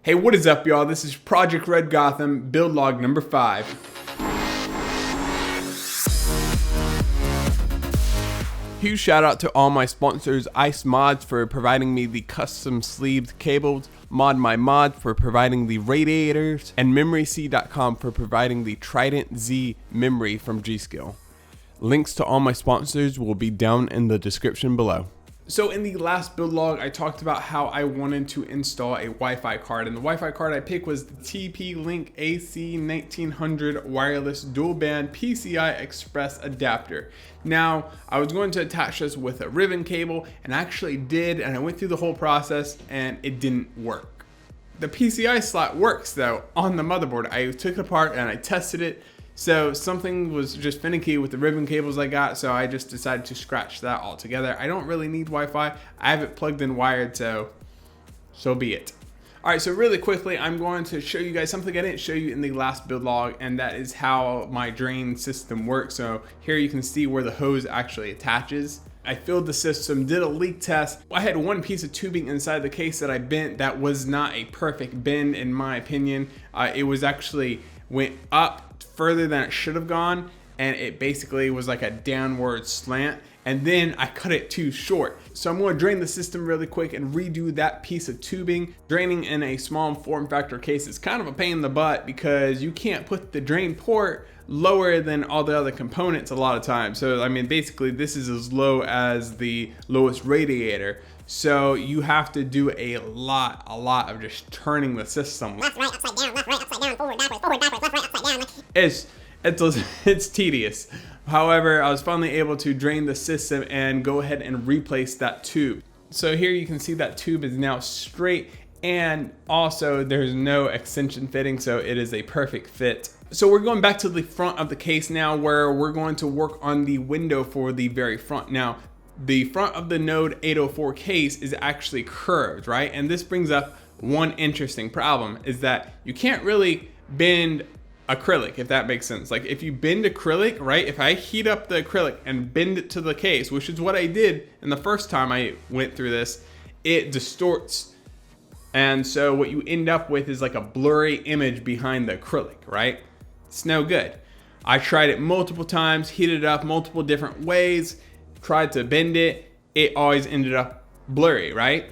Hey, what is up, y'all? This is Project Red Gotham, build log number 5. Huge shout out to all my sponsors, Ice Mods for providing me the custom sleeved cables, Mod My Mod for providing the radiators, and MemoryC.com for providing the Trident Z memory from G-Skill. Links to all my sponsors will be down in the description below. So in the last build log, I talked about how I wanted to install a Wi-Fi card, and the Wi-Fi card I picked was the TP-Link AC1900 wireless dual band PCI Express adapter. Now, I was going to attach this with a ribbon cable, and I actually did, and I went through the whole process, and it didn't work. The PCI slot works though on the motherboard. I took it apart and I tested it. So something was just finicky with the ribbon cables I got, so I just decided to scratch that altogether. I don't really need Wi-Fi. I have it plugged in wired, so be it. All right, so really quickly, I'm going to show you guys something I didn't show you in the last build log, and that is how my drain system works. So here you can see where the hose actually attaches. I filled the system, did a leak test. I had one piece of tubing inside the case that I bent that was not a perfect bend in my opinion. It was actually went up further than it should have gone, and it basically was like a downward slant, and then I cut it too short. So I'm going to drain the system really quick and redo that piece of tubing. Draining in a small form factor case is kind of a pain in the butt because you can't put the drain port lower than all the other components a lot of times. So I mean, basically this is as low as the lowest radiator. So you have to do a lot of just turning the system. Left, right, upside down, forward, backwards, left, right, upside down. It's tedious. However, I was finally able to drain the system and go ahead and replace that tube. So here you can see that tube is now straight, and also there's no extension fitting, so it is a perfect fit. So we're going back to the front of the case now, where we're going to work on the window for the very front. Now, the front of the Node 804 case is actually curved, right? And this brings up one interesting problem, is that you can't really bend acrylic, if that makes sense. Like if you bend acrylic, right? If I heat up the acrylic and bend it to the case, which is what I did in the first time I went through this, it distorts. And so what you end up with is like a blurry image behind the acrylic, right? It's no good. I tried it multiple times, heated it up multiple different ways, tried to bend it, it always ended up blurry, right?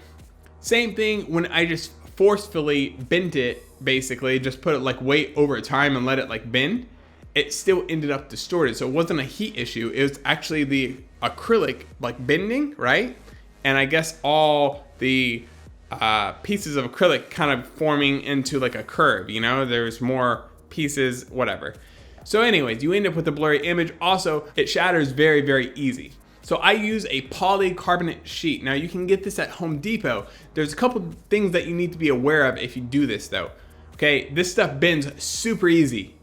Same thing when I just forcefully bent it, basically just put it like weight over time and let it like bend, it still ended up distorted. So it wasn't a heat issue, it was actually the acrylic like bending, right? And I guess all the pieces of acrylic kind of forming into like a curve, you know, there's more pieces, whatever. So anyways, you end up with a blurry image. Also, it shatters very easy. So I use a polycarbonate sheet. Now you can get this at Home Depot. There's a couple things that you need to be aware of if you do this though. Okay, this stuff bends super easy.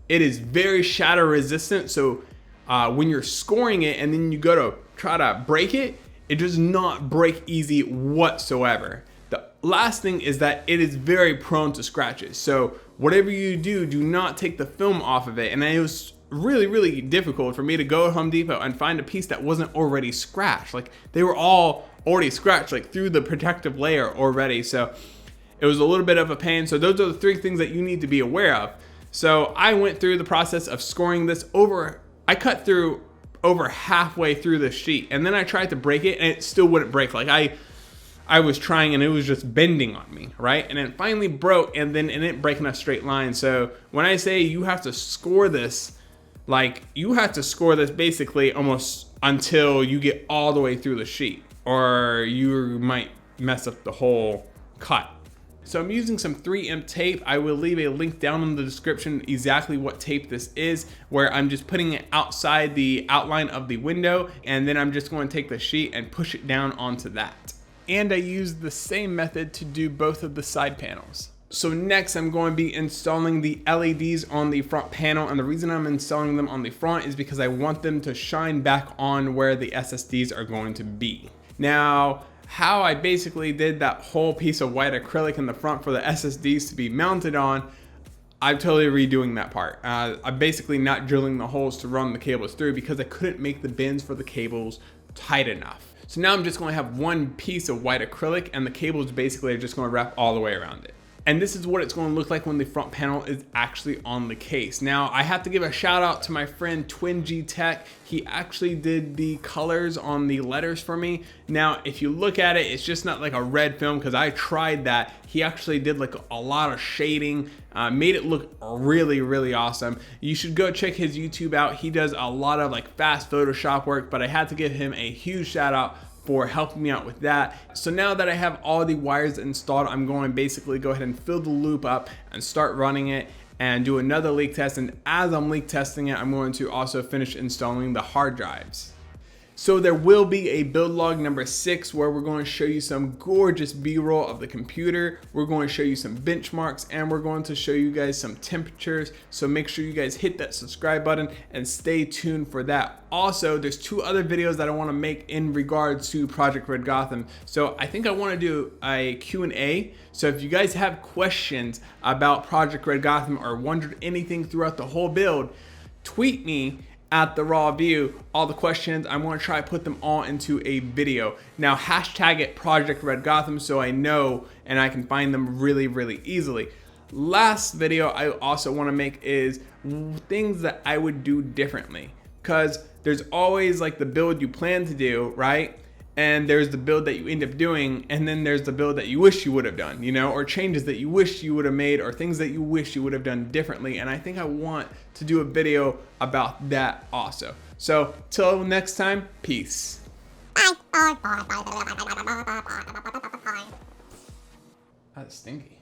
It is very shatter resistant. So when you're scoring it and then you go to try to break it, it does not break easy whatsoever. The last thing is that it is very prone to scratches. So whatever you do, do not take the film off of it. And it was really difficult for me to go to Home Depot and find a piece that wasn't already scratched. Like they were all already scratched, like through the protective layer already. So it was a little bit of a pain. So those are the 3 things that you need to be aware of. So I went through the process of scoring this over. I cut through over halfway through the sheet, and then I tried to break it and it still wouldn't break. Like I was trying and it was just bending on me, right? And it finally broke, and then it didn't break in a straight line. So when I say you have to score this, like you have to score this basically almost until you get all the way through the sheet, or you might mess up the whole cut. So I'm using some 3M tape. I will leave a link down in the description exactly what tape this is, where I'm just putting it outside the outline of the window, and then I'm just going to take the sheet and push it down onto that. And I used the same method to do both of the side panels. So next I'm going to be installing the LEDs on the front panel, and the reason I'm installing them on the front is because I want them to shine back on where the SSDs are going to be. Now, how I basically did that whole piece of white acrylic in the front for the SSDs to be mounted on, I'm totally redoing that part. I'm basically not drilling the holes to run the cables through because I couldn't make the bends for the cables tight enough. So now I'm just going to have one piece of white acrylic, and the cables basically are just going to wrap all the way around it. And this is what it's going to look like when the front panel is actually on the case. Now, I have to give a shout out to my friend Twin G Tech. He actually did the colors on the letters for me. Now, if you look at it, it's just not like a red film, because I tried that. He actually did like a lot of shading, made it look really, really awesome. You should go check his YouTube out. He does a lot of like fast Photoshop work, but I had to give him a huge shout out for helping me out with that. So now that I have all the wires installed, I'm going to basically go ahead and fill the loop up and start running it and do another leak test. And as I'm leak testing it, I'm going to also finish installing the hard drives. So there will be a build log number 6 where we're going to show you some gorgeous B-roll of the computer. We're going to show you some benchmarks, and we're going to show you guys some temperatures. So make sure you guys hit that subscribe button and stay tuned for that. Also, there's 2 other videos that I want to make in regards to Project Red Gotham. So I think I want to do a Q&A. So if you guys have questions about Project Red Gotham or wondered anything throughout the whole build, tweet me at the raw view all the questions. I'm going to try to put them all into a video. Now hashtag it Project Red Gotham so I know and I can find them really, really easily. Last video I also want to make is things that I would do differently, because there's always like the build you plan to do, right? And there's the build that you end up doing, and then there's the build that you wish you would have done, you know, or changes that you wish you would have made, or things that you wish you would have done differently. And I think I want to do a video about that also. So till next time, peace. That's stinky.